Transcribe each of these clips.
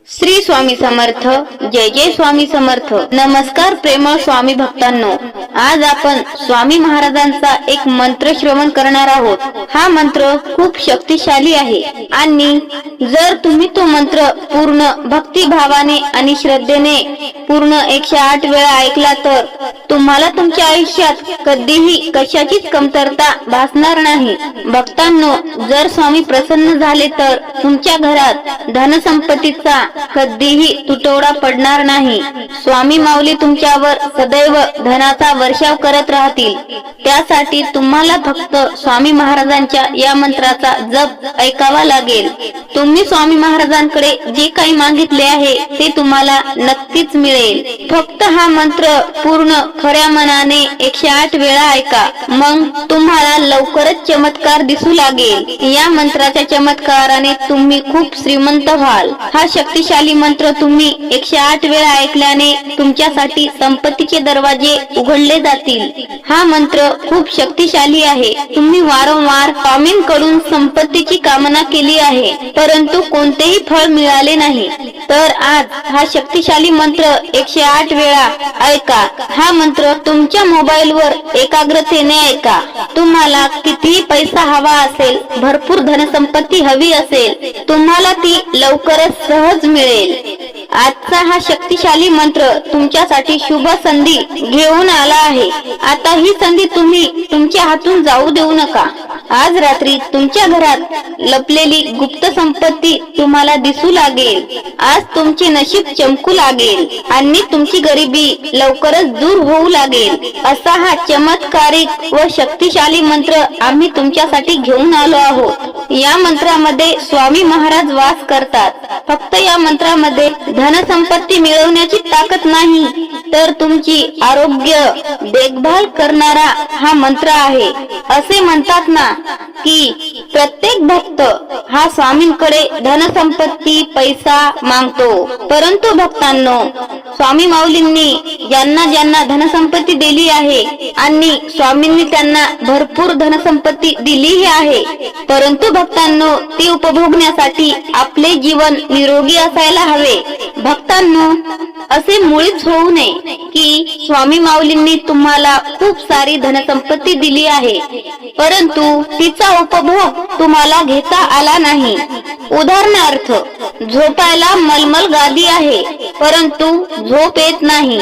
श्री स्वामी समर्थ. जय जय स्वामी समर्थ. नमस्कार प्रेमळ स्वामी भक्तांनो, आज आपण स्वामी महाराजांचा एक मंत्र श्रवण करणार आहोत. हा मंत्र खूप शक्तिशाली आहे आणि जर तुम्ही तो मंत्र पूर्ण भक्तिभावाने आणि श्रद्धेने पूर्ण 108 वेळा ऐकला तर तुम्हाला तुमच्या आयुष्यात कधीही कशाचीच कमतरता भासणार नाही. भक्तांनो, जर स्वामी प्रसन्न झाले तर तुमच्या घरात धनसंपत्तीचा कधीही तुटवडा पडणार नाही. स्वामी माऊली तुमच्यावर सदैव धनाचा वर्षाव करत राहतील. त्यासाठी तुम्हाला फक्त स्वामी महाराजांच्या या मंत्राचा जप ऐकावा लागेल. तुम्ही स्वामी महाराजांकडे जे काही मागितले आहे ते तुम्हाला नक्कीच मिळेल. फक्त हा मंत्र पूर्ण खऱ्या मनाने 108 वेळा ऐका, मग तुम्हाला लवकरच चमत्कार दिसू लागेल. या मंत्राच्या चमत्काराने तुम्ही खूप श्रीमंत व्हाल. हा शक्तिशाली मंत्र तुम्ही 108 वेळा ऐकल्याने तुमच्यासाठी संपत्तीचे दरवाजे उघडले जातील. हा मंत्र खूप शक्तिशाली आहे. तुम्ही वारंवार स्वामींकडून संपत्तीची कामना केली आहे, परंतु कोणतेही फळ मिळाले नाही. तर आज हा शक्तिशाली मंत्र 108 वेळा ऐका. हा मंत्र तुमच्या मोबाईलवर एकाग्रतेने ऐका. तुम्हाला कितीही पैसा हवा असेल, भरपूर धनसंपत्ती हवी असेल, तुम्हाला ती लवकरच सहज मिळेल. आजचा हा शक्तिशाली मंत्र तुमच्यासाठी शुभ संधी घेऊन आला आहे. आता ही संधी तुम्ही तुमच्या हातून जाऊ देऊ नका. आज रात्री तुमच्या घरात लपलेली गुप्त संपत्ती तुम्हाला दिसू लागेल. आज तुमचे नशीब चमकू लागेल आणि तुमची गरिबी लवकरच दूर होऊ लागेल. असा हा चमत्कारिक व शक्तिशाली मंत्र आम्ही तुमच्यासाठी घेऊन आलो आहोत. या मंत्रामध्ये स्वामी महाराज वास करतात. फक्त या मंत्रामध्ये धनसंपत्ती मिळवण्याची ताकद नाही, तर तुमची आरोग्य देखभाल करणारा हा मंत्र आहे. असे म्हणतात ना की प्रत्येक भक्त हा स्वामींकडे धनसंपत्ती पैसा मागतो, परंतु भक्तांनो, स्वामी माऊलींनी ज्यांना ज्यांना धनसंपत्ती दिली आहे आणि स्वामींनी त्यांना भरपूर धनसंपत्ती दिलीही आहे, परंतु भक्तांनो, ती उपभोगण्यासाठी आपले जीवन निरोगी असायला हवे. भक्तांनो, असे मुळीच होऊ नये की स्वामी माऊलींनी तुम्हाला खूप सारी धनसंपत्ती दिली आहे, परंतु तिचा उपभोग तुम्हाला घेता आला नाही. उदाहरणार्थ, झोपायला मलमल गादी आहे, परंतु झोप येत नाही.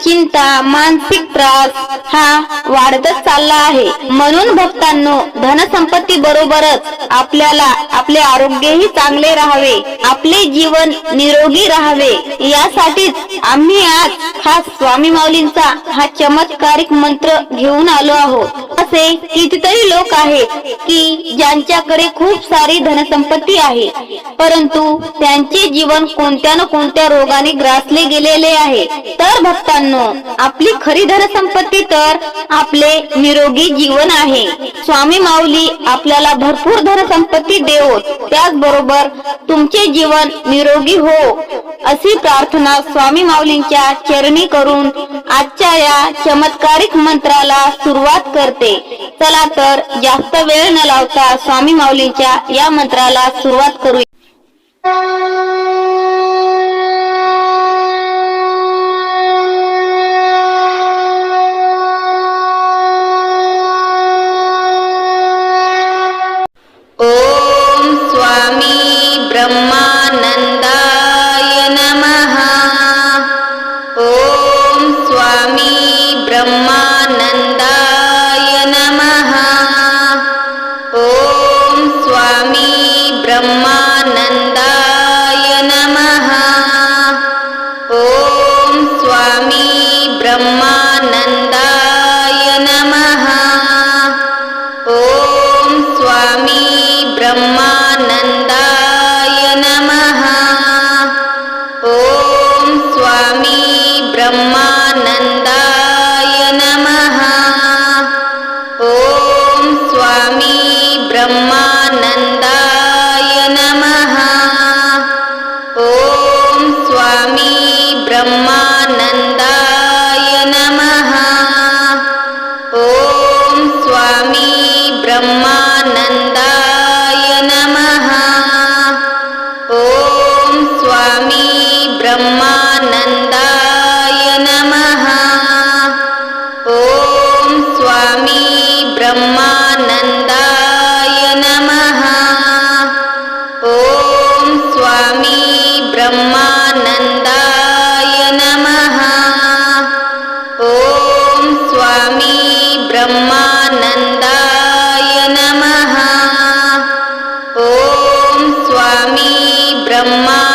चिंता, मानसिक त्रास हा वाढतच चालला आहे. म्हणून भक्तांनो, धनसंपत्ती बरोबरच आपल्याला आपले आरोग्यही चांगले राहावे, आपले जीवन निरोगी राहावे, यासाठीच आम्ही आज हा स्वामी माऊलींचा हा चमत्कारिक मंत्र घेऊन आलो आहोत. असे कितीतरी लोक आहेत की ज्यांच्याकडे खूप सारी धनसंपत्ती आहे, परंतु त्यांचे जीवन कोणत्या न कोणत्या रोगाने ग्रासले गेलेले आहे. तर भक्तांनो, आपली खरी धनसंपत्ती तर आपले निरोगी जीवन आहे. स्वामी माऊली आपल्याला भरपूर धनसंपत्ती देवो, त्याचबरोबर तुमचे जीवन निरोगी हो, अशी प्रार्थना स्वामी माऊलींच्या चरणी करून आजच्या या चमत्कारिक मंत्राला सुरुवात करते. चला तर जास्त वेळ न लावता स्वामी माऊलींच्या या मंत्राला सुरुवात करूया. ओम स्वामी ब्रह्मानंदाय नमः. ओम स्वामी ब्रह्मानंदाय नमः. ओम स्वामी ब्रह्मानंदाय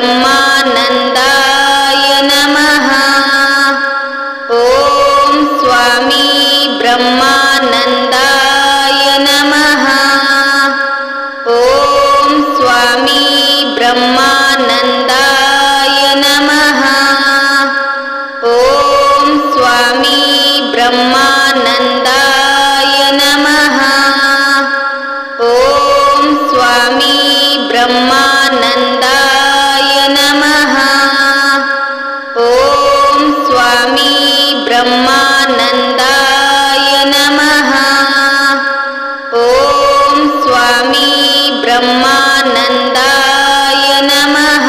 ब्रह्मानन्दाय नमः। ॐ स्वामी ब्रह्मानन्दाय नमः। ॐ स्वामी ब्रह्मानन्दाय नमः। ॐ स्वामी ब्रह्मानन्दाय नमः। ॐ स्वामी ब्रह्मानन्दाय नमः। ॐ स्वामी ब्रह्मानन्दाय नमः। ॐ स्वामी ब्रह्मानन्दाय नमः।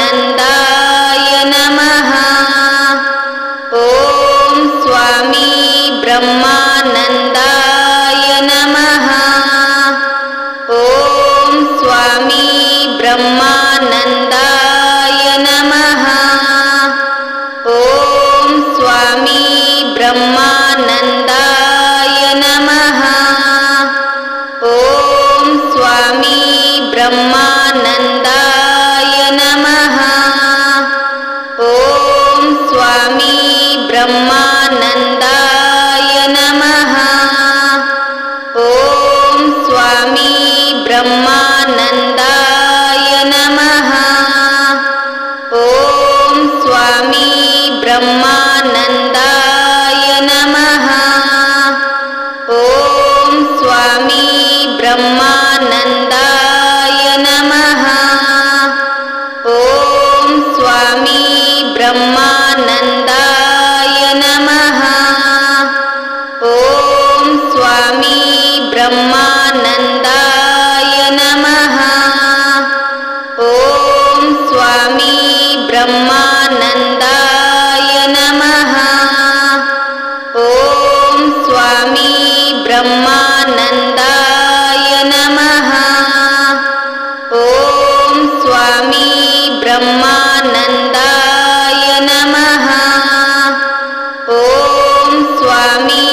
नमः। ॐ स्वामी ब्रह्मानन्दाय नमः। ॐ स्वामी ब्रह्मानन्दाय नमः। ॐ स्वामी ब्रह्मानन्दाय नमः। ॐ स्वामी ब्रह्मानन्दाय नमः। ॐ स्वामी ब्रह्मानन्दाय नमः। ॐ स्वामी ब्रह्मानन्दाय नमः। ॐ स्वामी ब्रह्मानन्दाय नमः। ॐ स्वामी ब्रह्मानन्दाय नमः। ॐ स्वामी ब्रह्मानन्दाय नमः। ॐ स्वामी ब्रह्मानन्दाय नमः। ॐ स्वामी ब्रह्मानन्दाय नमः। ॐ स्वामी ब्रह्मानन्दाय नमः। ॐ स्वामी ब्रह्मानन्दाय नमः। ॐ स्वामी